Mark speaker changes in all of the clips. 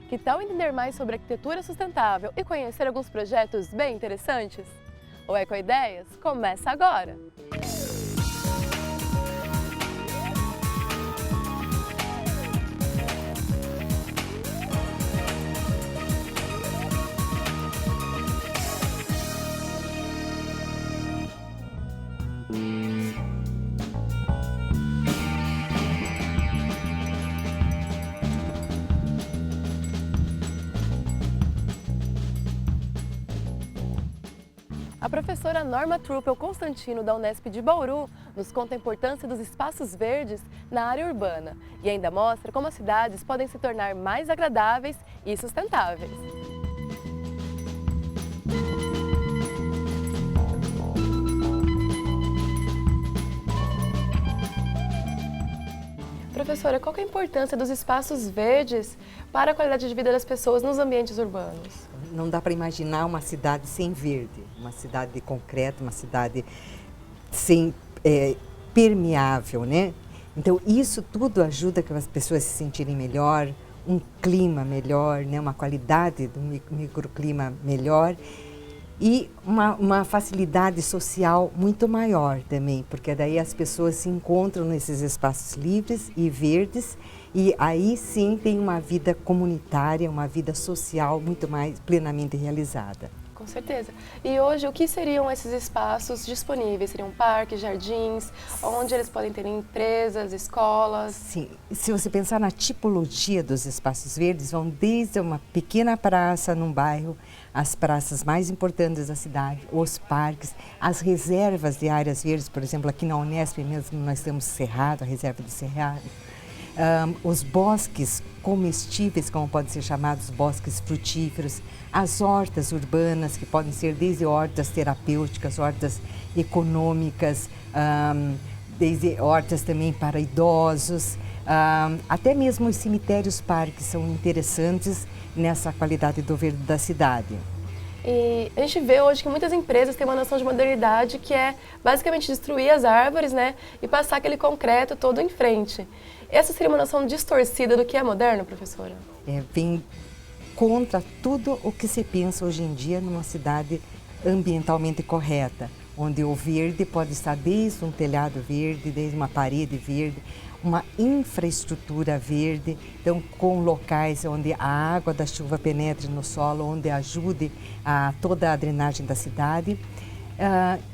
Speaker 1: Que tal entender mais sobre arquitetura sustentável e conhecer alguns projetos bem interessantes? O Ecoideias começa agora! A professora Norma Truppel Constantino, da Unesp de Bauru, nos conta a importância dos espaços verdes na área urbana e ainda mostra como as cidades podem se tornar mais agradáveis e sustentáveis. Professora, qual que é a importância dos espaços verdes para a qualidade de vida das pessoas nos ambientes urbanos?
Speaker 2: Não dá para imaginar uma cidade sem verde, uma cidade de concreto, uma cidade sem permeável, né? Então isso tudo ajuda que as pessoas se sentirem melhor, um clima melhor, né? Uma qualidade do microclima melhor e uma facilidade social muito maior também, porque daí as pessoas se encontram nesses espaços livres e verdes e aí sim tem uma vida comunitária, uma vida social muito mais plenamente realizada.
Speaker 1: Com certeza. E hoje, o que seriam esses espaços disponíveis? Seriam parques, jardins, onde eles podem ter empresas, escolas?
Speaker 2: Sim, se você pensar na tipologia dos espaços verdes, vão desde uma pequena praça num bairro, as praças mais importantes da cidade, os parques, as reservas de áreas verdes, por exemplo, aqui na Unesp mesmo nós temos Cerrado, a reserva do Cerrado. Os bosques comestíveis, como podem ser chamados bosques frutíferos, as hortas urbanas, que podem ser desde hortas terapêuticas, hortas econômicas, desde hortas também para idosos, até mesmo os cemitérios-parques são interessantes nessa qualidade do verde da cidade.
Speaker 1: E a gente vê hoje que muitas empresas têm uma noção de modernidade que é basicamente destruir as árvores, né, e passar aquele concreto todo em frente. Essa seria uma noção distorcida do que é moderno, professora?
Speaker 2: Vem contra tudo o que se pensa hoje em dia numa cidade ambientalmente correta, onde o verde pode estar desde um telhado verde, desde uma parede verde, uma infraestrutura verde, então com locais onde a água da chuva penetre no solo, onde ajude a toda a drenagem da cidade.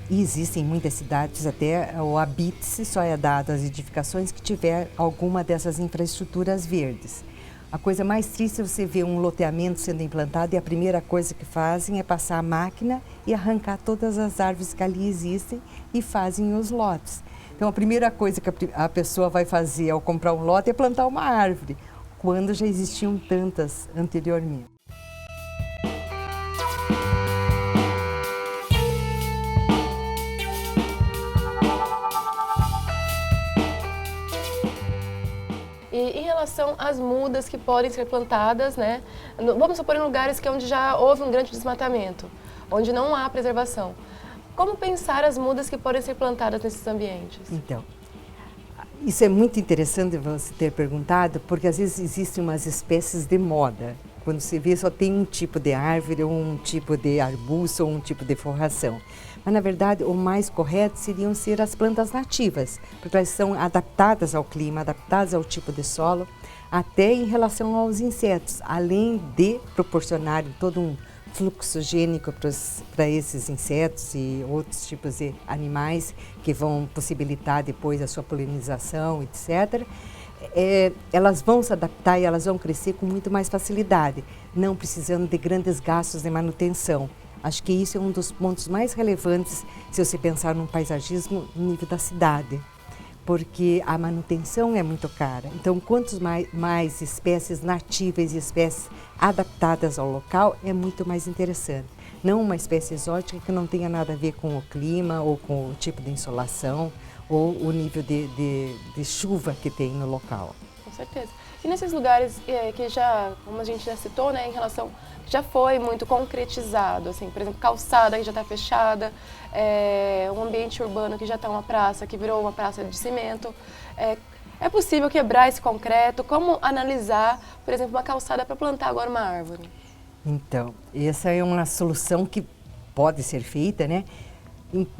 Speaker 2: E existem muitas cidades, até o habite-se só é dado às edificações que tiver alguma dessas infraestruturas verdes. A coisa mais triste é você ver um loteamento sendo implantado e a primeira coisa que fazem é passar a máquina e arrancar todas as árvores que ali existem e fazem os lotes. Então a primeira coisa que a pessoa vai fazer ao comprar um lote é plantar uma árvore, quando já existiam tantas anteriormente.
Speaker 1: E em relação às mudas que podem ser plantadas, né, vamos supor em lugares onde já houve um grande desmatamento, onde não há preservação. Como pensar as mudas que podem ser plantadas nesses ambientes?
Speaker 2: Então, isso é muito interessante você ter perguntado, porque às vezes existem umas espécies de moda. Quando se vê, só tem um tipo de árvore, ou um tipo de arbusto, ou um tipo de forração. Mas, na verdade, o mais correto seriam ser as plantas nativas, porque elas são adaptadas ao clima, adaptadas ao tipo de solo, até em relação aos insetos, além de proporcionarem todo um fluxo gênico para esses insetos e outros tipos de animais que vão possibilitar depois a sua polinização, etc. Elas vão se adaptar e elas vão crescer com muito mais facilidade, não precisando de grandes gastos de manutenção. Acho que isso é um dos pontos mais relevantes se você pensar num paisagismo no nível da cidade, porque a manutenção é muito cara. Então, quantos mais espécies nativas e espécies adaptadas ao local, é muito mais interessante. Não uma espécie exótica que não tenha nada a ver com o clima ou com o tipo de insolação ou o nível de chuva que tem no local.
Speaker 1: Com certeza. E nesses lugares que já, como a gente já citou, né, em relação, já foi muito concretizado, assim, por exemplo, calçada que já está fechada, um ambiente urbano que já está uma praça, que virou uma praça de cimento, É possível quebrar esse concreto? Como analisar, por exemplo, uma calçada para plantar agora uma árvore?
Speaker 2: Então, essa é uma solução que pode ser feita, né?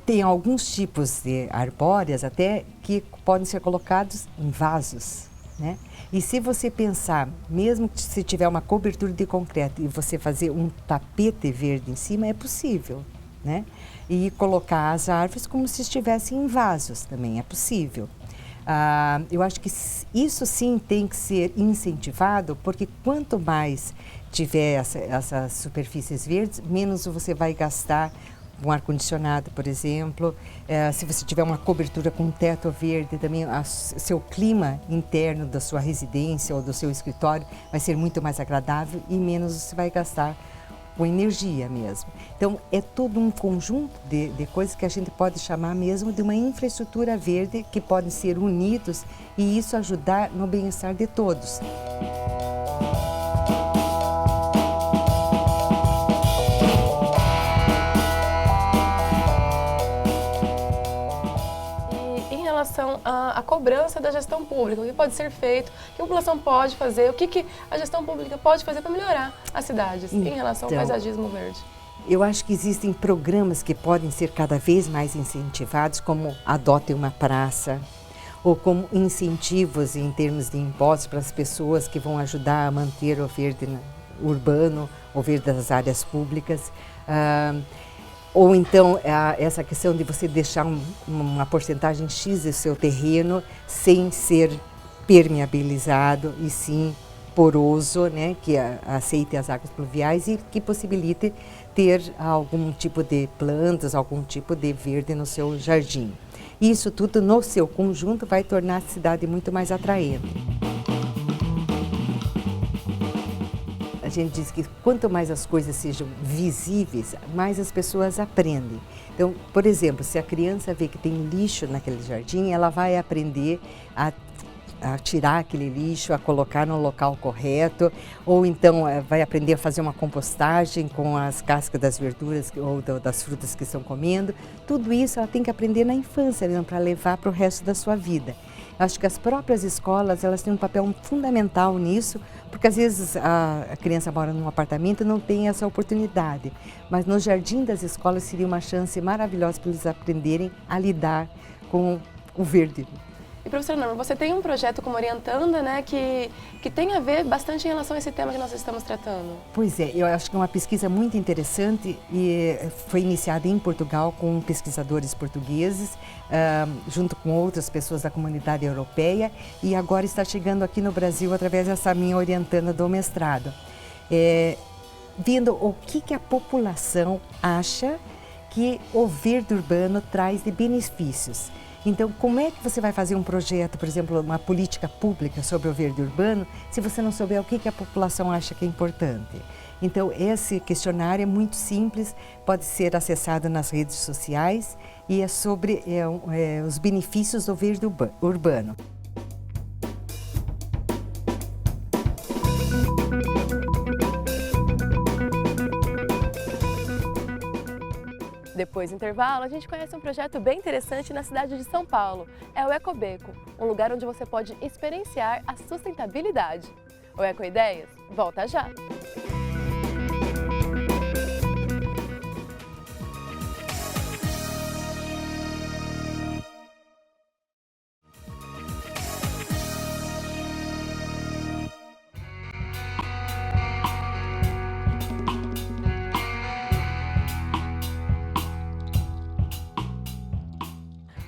Speaker 2: Tem alguns tipos de arbóreas até que podem ser colocados em vasos, né? E se você pensar, mesmo que se tiver uma cobertura de concreto e você fazer um tapete verde em cima, é possível, né? E colocar as árvores como se estivessem em vasos também é possível. Eu acho que isso sim tem que ser incentivado, porque quanto mais tiver essas superfícies verdes, menos você vai gastar um ar-condicionado, por exemplo. Se você tiver uma cobertura com um teto verde, também seu clima interno da sua residência ou do seu escritório vai ser muito mais agradável e menos você vai gastar com energia mesmo. Então, é todo um conjunto de coisas que a gente pode chamar mesmo de uma infraestrutura verde que podem ser unidos e isso ajudar no bem-estar de todos.
Speaker 1: Em relação à cobrança da gestão pública, o que pode ser feito, o que a população pode fazer, o que a gestão pública pode fazer para melhorar as cidades em relação ao paisagismo verde?
Speaker 2: Eu acho que existem programas que podem ser cada vez mais incentivados, como Adote uma Praça, ou como incentivos em termos de impostos para as pessoas que vão ajudar a manter o verde urbano, o verde das áreas públicas. Ou então, essa questão de você deixar uma porcentagem X do seu terreno sem ser permeabilizado e sim poroso, né, que aceite as águas pluviais e que possibilite ter algum tipo de plantas, algum tipo de verde no seu jardim. Isso tudo no seu conjunto vai tornar a cidade muito mais atraente. A gente diz que quanto mais as coisas sejam visíveis, mais as pessoas aprendem. Então, por exemplo, se a criança vê que tem lixo naquele jardim, ela vai aprender a tirar aquele lixo, a colocar no local correto, ou então vai aprender a fazer uma compostagem com as cascas das verduras ou das frutas que estão comendo. Tudo isso ela tem que aprender na infância, para levar para o resto da sua vida. Acho que as próprias escolas, elas têm um papel fundamental nisso, porque às vezes a criança mora num apartamento e não tem essa oportunidade. Mas no jardim das escolas seria uma chance maravilhosa para eles aprenderem a lidar com o verde.
Speaker 1: E, professora Norma, você tem um projeto como orientanda, né, que tem a ver bastante em relação a esse tema que nós estamos tratando.
Speaker 2: Pois é, eu acho que é uma pesquisa muito interessante e foi iniciada em Portugal com pesquisadores portugueses, junto com outras pessoas da comunidade europeia e agora está chegando aqui no Brasil através dessa minha orientanda do mestrado. Vendo o que a população acha que o verde urbano traz de benefícios. Então, como é que você vai fazer um projeto, por exemplo, uma política pública sobre o verde urbano, se você não souber o que a população acha que é importante? Então, esse questionário é muito simples, pode ser acessado nas redes sociais e é sobre os benefícios do verde urbano.
Speaker 1: Depois do intervalo, a gente conhece um projeto bem interessante na cidade de São Paulo. É o Ecobeco, um lugar onde você pode experienciar a sustentabilidade. O Eco Ideias volta já!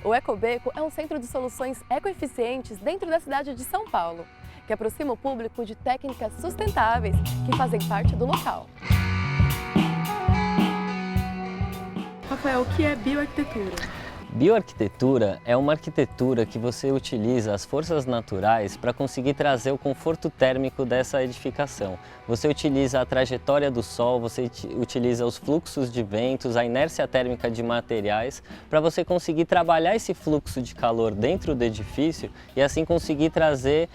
Speaker 1: O Ecobeco é um centro de soluções ecoeficientes dentro da cidade de São Paulo, que aproxima o público de técnicas sustentáveis que fazem parte do local. Rafael, o que é bioarquitetura?
Speaker 3: Bioarquitetura é uma arquitetura que você utiliza as forças naturais para conseguir trazer o conforto térmico dessa edificação. Você utiliza a trajetória do sol, você utiliza os fluxos de ventos, a inércia térmica de materiais para você conseguir trabalhar esse fluxo de calor dentro do edifício e assim conseguir trazer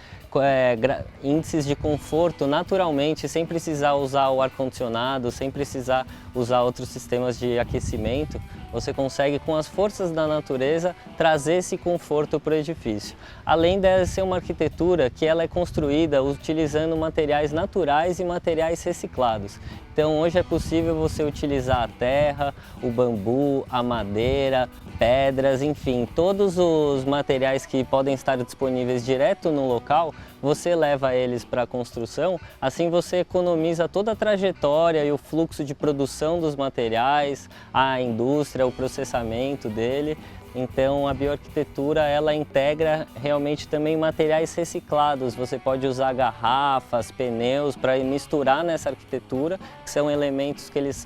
Speaker 3: índices de conforto naturalmente, sem precisar usar o ar-condicionado, sem precisar usar outros sistemas de aquecimento, você consegue, com as forças da natureza, trazer esse conforto para o edifício. Além de ser uma arquitetura que ela é construída utilizando materiais naturais e materiais reciclados. Então hoje é possível você utilizar a terra, o bambu, a madeira, pedras, enfim, todos os materiais que podem estar disponíveis direto no local, você leva eles para a construção, assim você economiza toda a trajetória e o fluxo de produção dos materiais, a indústria, o processamento dele. Então a bioarquitetura ela integra realmente também materiais reciclados. Você pode usar garrafas, pneus para misturar nessa arquitetura, que são elementos que eles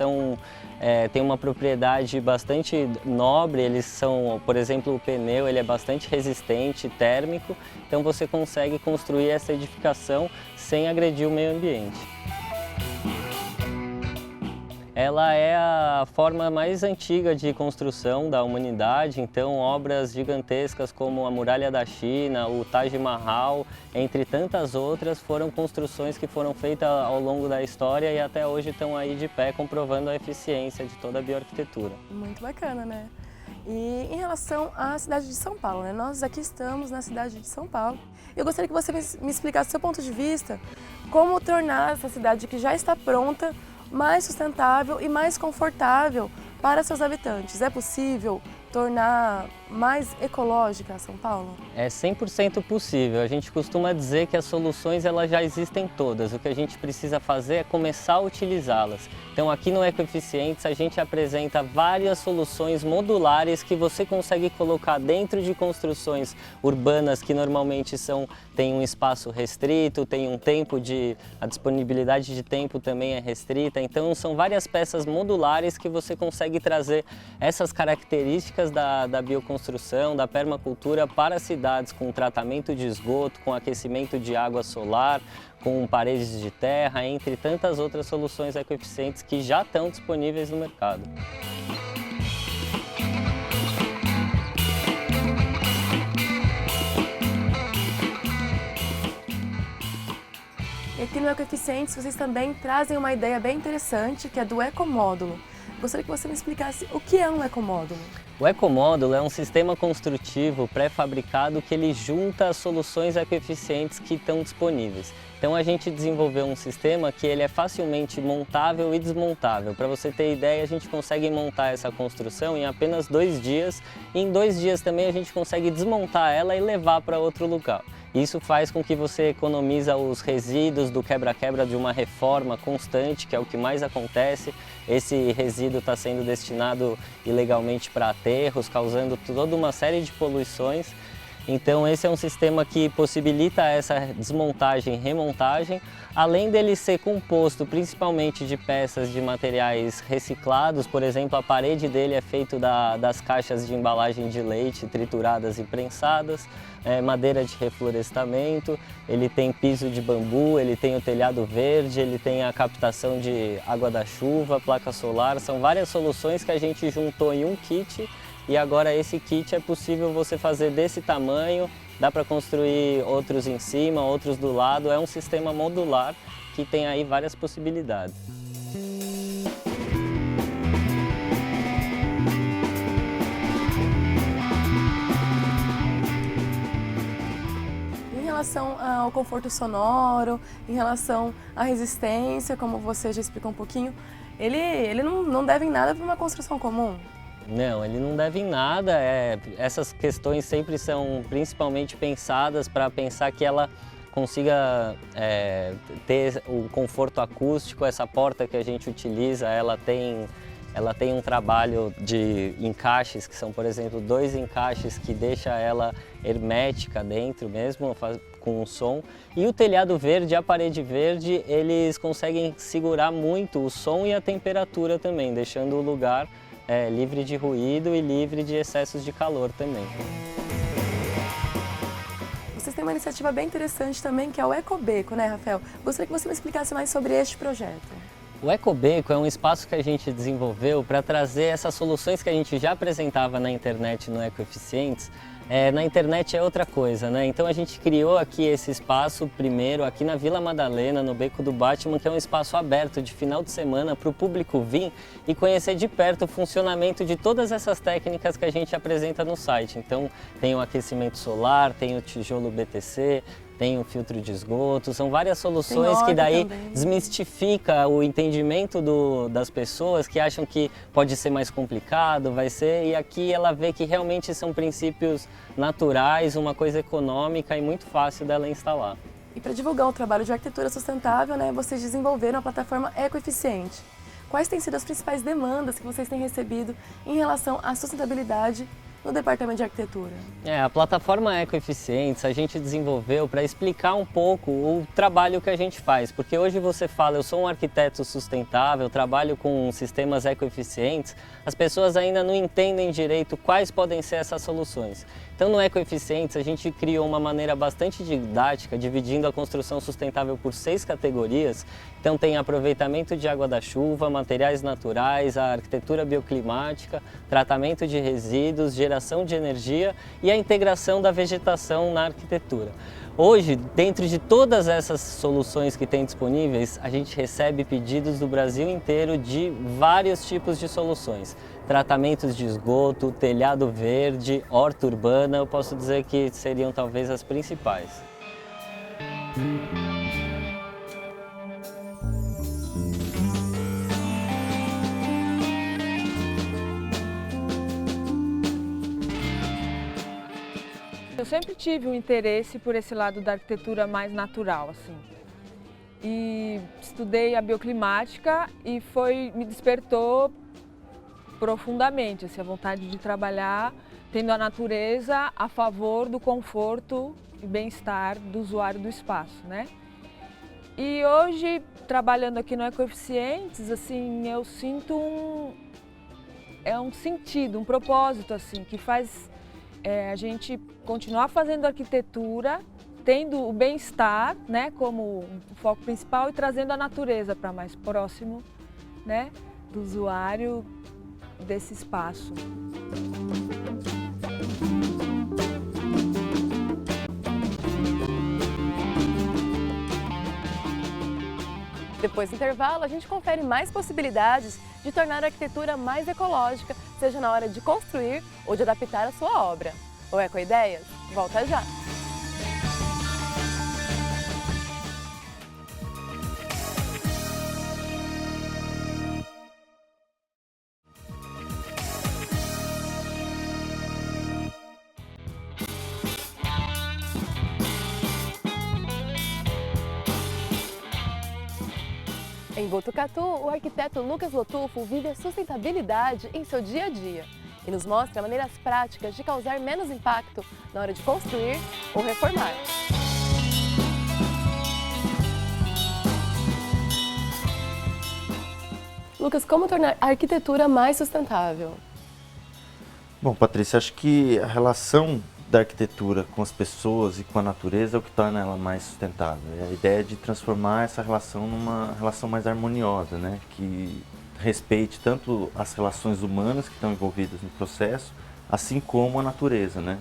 Speaker 3: têm uma propriedade bastante nobre. Eles são, por exemplo, o pneu ele é bastante resistente, térmico. Então você consegue construir essa edificação sem agredir o meio ambiente. Ela é a forma mais antiga de construção da humanidade, então obras gigantescas como a Muralha da China, o Taj Mahal, entre tantas outras, foram construções que foram feitas ao longo da história e até hoje estão aí de pé, comprovando a eficiência de toda a bioarquitetura.
Speaker 1: Muito bacana, né? E em relação à cidade de São Paulo, né? Nós aqui estamos na cidade de São Paulo. Eu gostaria que você me explicasse do seu ponto de vista, como tornar essa cidade que já está pronta mais sustentável e mais confortável para seus habitantes. É possível tornar mais ecológica São Paulo?
Speaker 3: É 100% possível. A gente costuma dizer que as soluções elas já existem todas. O que a gente precisa fazer é começar a utilizá-las. Então aqui no Ecoeficientes a gente apresenta várias soluções modulares que você consegue colocar dentro de construções urbanas que normalmente têm um espaço restrito, tem um tempo a disponibilidade de tempo também é restrita. Então são várias peças modulares que você consegue trazer essas características da bioconstrução, da permacultura para cidades com tratamento de esgoto, com aquecimento de água solar, com paredes de terra, entre tantas outras soluções ecoeficientes que já estão disponíveis no mercado.
Speaker 1: E aqui no Ecoeficientes vocês também trazem uma ideia bem interessante, que é do ecomódulo. Gostaria que você me explicasse o que é um ecomódulo.
Speaker 3: O ecomódulo é um sistema construtivo pré-fabricado que ele junta as soluções ecoeficientes que estão disponíveis. Então a gente desenvolveu um sistema que ele é facilmente montável e desmontável. Para você ter ideia, a gente consegue montar essa construção em apenas 2 dias e em 2 dias também a gente consegue desmontar ela e levar para outro lugar. Isso faz com que você economiza os resíduos do quebra-quebra de uma reforma constante, que é o que mais acontece. Esse resíduo está sendo destinado ilegalmente para aterros, causando toda uma série de poluições. Então esse é um sistema que possibilita essa desmontagem e remontagem, além dele ser composto principalmente de peças de materiais reciclados. Por exemplo, a parede dele é feita das caixas de embalagem de leite trituradas e prensadas, madeira de reflorestamento, ele tem piso de bambu, ele tem o telhado verde, ele tem a captação de água da chuva, placa solar. São várias soluções que a gente juntou em um kit. E agora esse kit é possível você fazer desse tamanho, dá para construir outros em cima, outros do lado. É um sistema modular que tem aí várias possibilidades.
Speaker 1: Em relação ao conforto sonoro, em relação à resistência, como você já explicou um pouquinho, ele não deve em nada para uma construção comum.
Speaker 3: Não, ele não deve em nada. Essas questões sempre são principalmente pensadas para pensar que ela consiga ter o conforto acústico. Essa porta que a gente utiliza, ela tem um trabalho de encaixes, que são, por exemplo, 2 encaixes que deixa ela hermética dentro mesmo, com o som. E o telhado verde, a parede verde, eles conseguem segurar muito o som e a temperatura também, deixando o lugar livre de ruído e livre de excessos de calor também.
Speaker 1: Vocês têm uma iniciativa bem interessante também, que é o Ecobeco, né, Rafael? Gostaria que você me explicasse mais sobre este projeto.
Speaker 3: O Ecobeco é um espaço que a gente desenvolveu para trazer essas soluções que a gente já apresentava na internet no Ecoeficientes Na internet é outra coisa, né? Então a gente criou aqui esse espaço primeiro aqui na Vila Madalena, no Beco do Batman, que é um espaço aberto de final de semana para o público vir e conhecer de perto o funcionamento de todas essas técnicas que a gente apresenta no site. Então tem o aquecimento solar, tem o tijolo BTC, tem o filtro de esgoto, são várias soluções que daí desmistifica o entendimento das pessoas que acham que pode ser mais complicado, vai ser, e aqui ela vê que realmente são princípios naturais, uma coisa econômica e muito fácil dela instalar.
Speaker 1: E para divulgar o trabalho de arquitetura sustentável, né, vocês desenvolveram a plataforma Ecoeficiente. Quais têm sido as principais demandas que vocês têm recebido em relação à sustentabilidade no Departamento de Arquitetura?
Speaker 3: A plataforma Ecoeficientes a gente desenvolveu para explicar um pouco o trabalho que a gente faz, porque hoje você fala, eu sou um arquiteto sustentável, trabalho com sistemas ecoeficientes, as pessoas ainda não entendem direito quais podem ser essas soluções. Então no Ecoeficientes a gente criou uma maneira bastante didática, dividindo a construção sustentável por 6 categorias. Então tem aproveitamento de água da chuva, materiais naturais, a arquitetura bioclimática, tratamento de resíduos, geração de energia e a integração da vegetação na arquitetura. Hoje, dentro de todas essas soluções que tem disponíveis, a gente recebe pedidos do Brasil inteiro de vários tipos de soluções. Tratamentos de esgoto, telhado verde, horta urbana, eu posso dizer que seriam talvez as principais.
Speaker 4: Eu sempre tive um interesse por esse lado da arquitetura mais natural, assim. E estudei a bioclimática e me despertou profundamente, assim, a vontade de trabalhar tendo a natureza a favor do conforto e bem-estar do usuário do espaço, né? E hoje, trabalhando aqui no Ecoeficientes, assim, eu sinto um sentido, um propósito, assim, que faz a gente continuar fazendo arquitetura, tendo o bem-estar, né, como um foco principal e trazendo a natureza para mais próximo, né, do usuário desse espaço.
Speaker 1: Depois do intervalo, a gente confere mais possibilidades de tornar a arquitetura mais ecológica, seja na hora de construir ou de adaptar a sua obra. O Ecoideias volta já! Em Botucatu, o arquiteto Lucas Lotufo vive a sustentabilidade em seu dia a dia e nos mostra maneiras práticas de causar menos impacto na hora de construir ou reformar. Lucas, como tornar a arquitetura mais sustentável?
Speaker 5: Bom, Patrícia, acho que a relação da arquitetura com as pessoas e com a natureza é o que torna ela mais sustentável. É a ideia de transformar essa relação numa relação mais harmoniosa, né? Que respeite tanto as relações humanas que estão envolvidas no processo, assim como a natureza, né?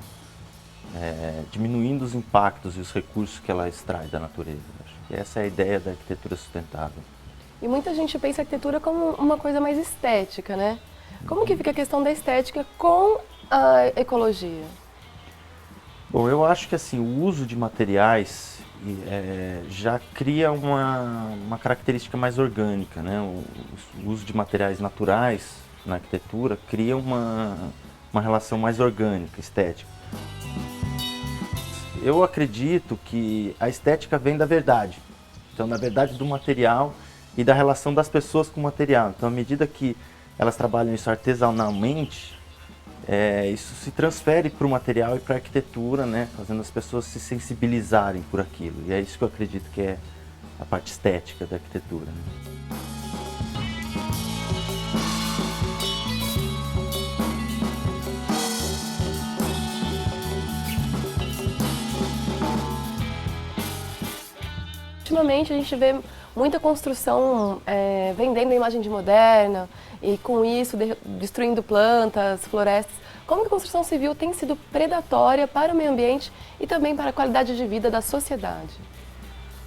Speaker 5: Diminuindo os impactos e os recursos que ela extrai da natureza. Acho que essa é a ideia da arquitetura sustentável.
Speaker 1: E muita gente pensa a arquitetura como uma coisa mais estética, né? Como que fica a questão da estética com a ecologia?
Speaker 5: Bom, eu acho que assim, o uso de materiais já cria uma característica mais orgânica, né? O uso de materiais naturais na arquitetura cria uma relação mais orgânica, estética. Eu acredito que a estética vem da verdade, então da verdade do material e da relação das pessoas com o material. Então, à medida que elas trabalham isso artesanalmente, isso se transfere para o material e para a arquitetura, né, fazendo as pessoas se sensibilizarem por aquilo. E é isso que eu acredito que é a parte estética da arquitetura, né?
Speaker 1: Ultimamente a gente vê muita construção vendendo a imagem de moderna e com isso destruindo plantas, florestas. como que a construção civil tem sido predatória para o meio ambiente e também para a qualidade de vida da sociedade?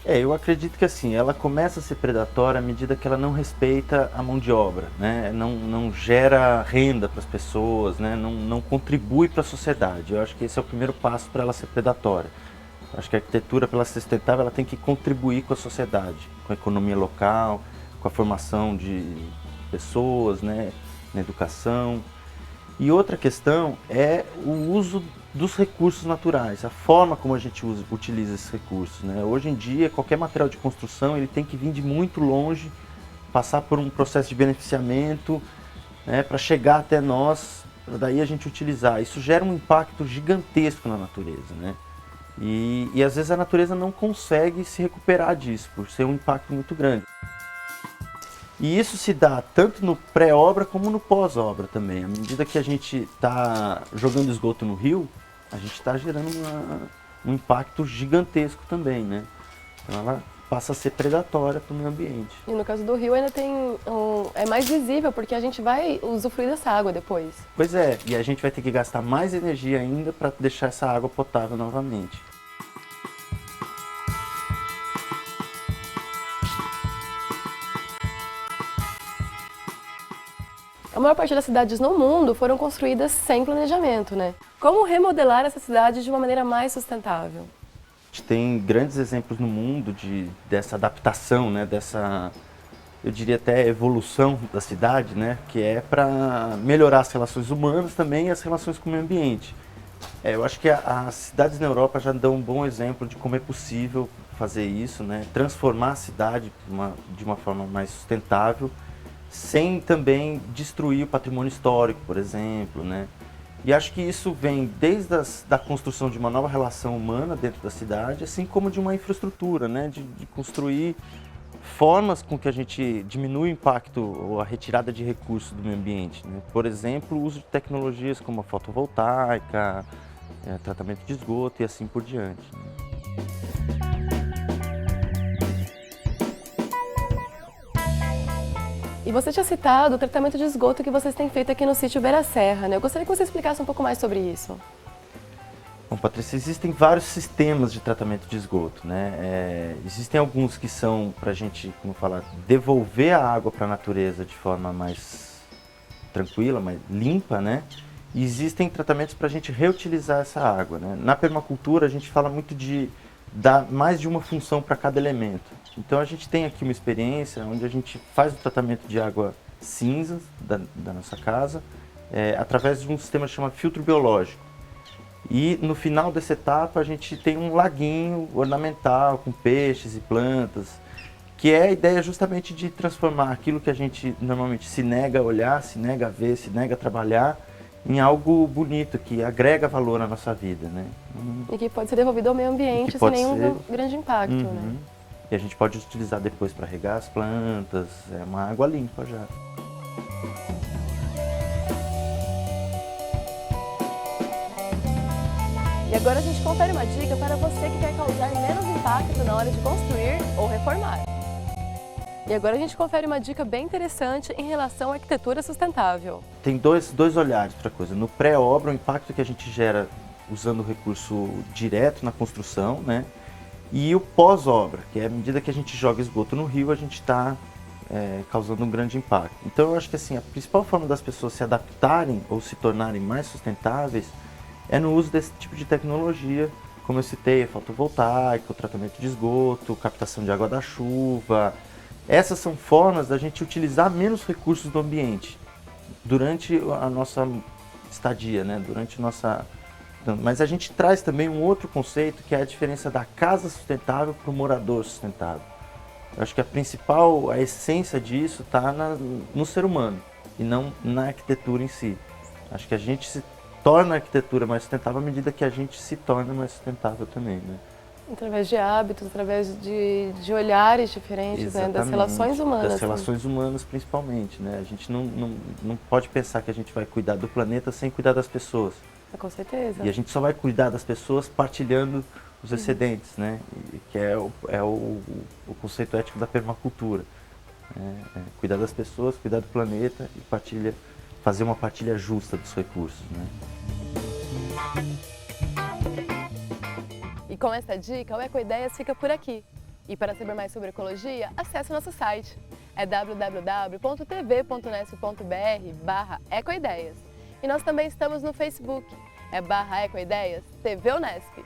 Speaker 5: Eu acredito que assim, ela começa a ser predatória à medida que ela não respeita a mão de obra, né? Não gera renda para as pessoas, né? Não contribui para a sociedade. Eu acho que esse é o primeiro passo para ela ser predatória. Eu acho que a arquitetura, para ela ser sustentável, ela tem que contribuir com a sociedade, com a economia local, com a formação de pessoas, né? Na educação. E outra questão é o uso dos recursos naturais, a forma como a gente utiliza esses recursos, né? Hoje em dia, qualquer material de construção ele tem que vir de muito longe, passar por um processo de beneficiamento, né, para chegar até nós, para daí a gente utilizar. Isso gera um impacto gigantesco na natureza, né? E às vezes a natureza não consegue se recuperar disso, por ser um impacto muito grande. E isso se dá tanto no pré-obra como no pós-obra também. À medida que a gente está jogando esgoto no rio, a gente está gerando um impacto gigantesco também, né? Então ela passa a ser predatória para o meio ambiente.
Speaker 1: E no caso do rio ainda é mais visível, porque a gente vai usufruir dessa água depois.
Speaker 5: Pois é, e a gente vai ter que gastar mais energia ainda para deixar essa água potável novamente.
Speaker 1: A maior parte das cidades no mundo foram construídas sem planejamento, né? Como remodelar essa cidade de uma maneira mais sustentável?
Speaker 5: A gente tem grandes exemplos no mundo dessa adaptação, né? Dessa, eu diria até evolução da cidade, né? Que é para melhorar as relações humanas também e as relações com o meio ambiente. Eu acho que as cidades na Europa já dão um bom exemplo de como é possível fazer isso, né? Transformar a cidade de uma forma mais sustentável, sem também destruir o patrimônio histórico, por exemplo, né? E acho que isso vem desde da construção de uma nova relação humana dentro da cidade, assim como de uma infraestrutura, né? De construir formas com que a gente diminui o impacto ou a retirada de recursos do meio ambiente, né? Por exemplo, o uso de tecnologias como a fotovoltaica, tratamento de esgoto e assim por diante, né?
Speaker 1: E você tinha citado o tratamento de esgoto que vocês têm feito aqui no sítio Beira Serra, né? Eu gostaria que você explicasse um pouco mais sobre isso.
Speaker 5: Bom, Patrícia, existem vários sistemas de tratamento de esgoto, né? Existem alguns que são para a gente, como falar, devolver a água para a natureza de forma mais tranquila, mais limpa, né? E existem tratamentos para a gente reutilizar essa água, né? Na permacultura a gente fala muito de dar mais de uma função para cada elemento. Então a gente tem aqui uma experiência onde a gente faz o tratamento de água cinza da nossa casa através de um sistema chamado filtro biológico. E no final dessa etapa a gente tem um laguinho ornamental com peixes e plantas, que é a ideia justamente de transformar aquilo que a gente normalmente se nega a olhar, se nega a ver, se nega a trabalhar, em algo bonito, que agrega valor à nossa vida, né?
Speaker 1: E que pode ser devolvido ao meio ambiente sem nenhum grande impacto, né?
Speaker 5: E a gente pode utilizar depois para regar as plantas, é uma água limpa já.
Speaker 1: E agora a gente confere uma dica para você que quer causar menos impacto na hora de construir ou reformar. E agora a gente confere uma dica bem interessante em relação à arquitetura sustentável.
Speaker 5: Tem dois olhares para a coisa. No pré-obra, o impacto que a gente gera usando o recurso direto na construção, né? E o pós-obra, que é à medida que a gente joga esgoto no rio, a gente está causando um grande impacto. Então eu acho que assim, a principal forma das pessoas se adaptarem ou se tornarem mais sustentáveis é no uso desse tipo de tecnologia, como eu citei, a fotovoltaica, o tratamento de esgoto, captação de água da chuva. Essas são formas da gente utilizar menos recursos do ambiente durante a nossa estadia, né? Mas a gente traz também um outro conceito, que é a diferença da casa sustentável para o morador sustentável. Eu acho que a essência disso está no ser humano e não na arquitetura em si. Acho que a gente se torna a arquitetura mais sustentável à medida que a gente se torna mais sustentável também, né?
Speaker 1: Através de hábitos, através de olhares diferentes, né? Das relações humanas.
Speaker 5: Das relações humanas principalmente, né? A gente não pode pensar que a gente vai cuidar do planeta sem cuidar das pessoas.
Speaker 1: Com certeza.
Speaker 5: E a gente só vai cuidar das pessoas partilhando os excedentes, né? Que é o conceito ético da permacultura. Cuidar das pessoas, cuidar do planeta e partilha fazer uma partilha justa dos recursos, né?
Speaker 1: E com essa dica, o Ecoideias fica por aqui. E para saber mais sobre ecologia, acesse o nosso site. É www.tv.unesp.br/ecoideias. E nós também estamos no Facebook. É /Ecoideias TV Unesp.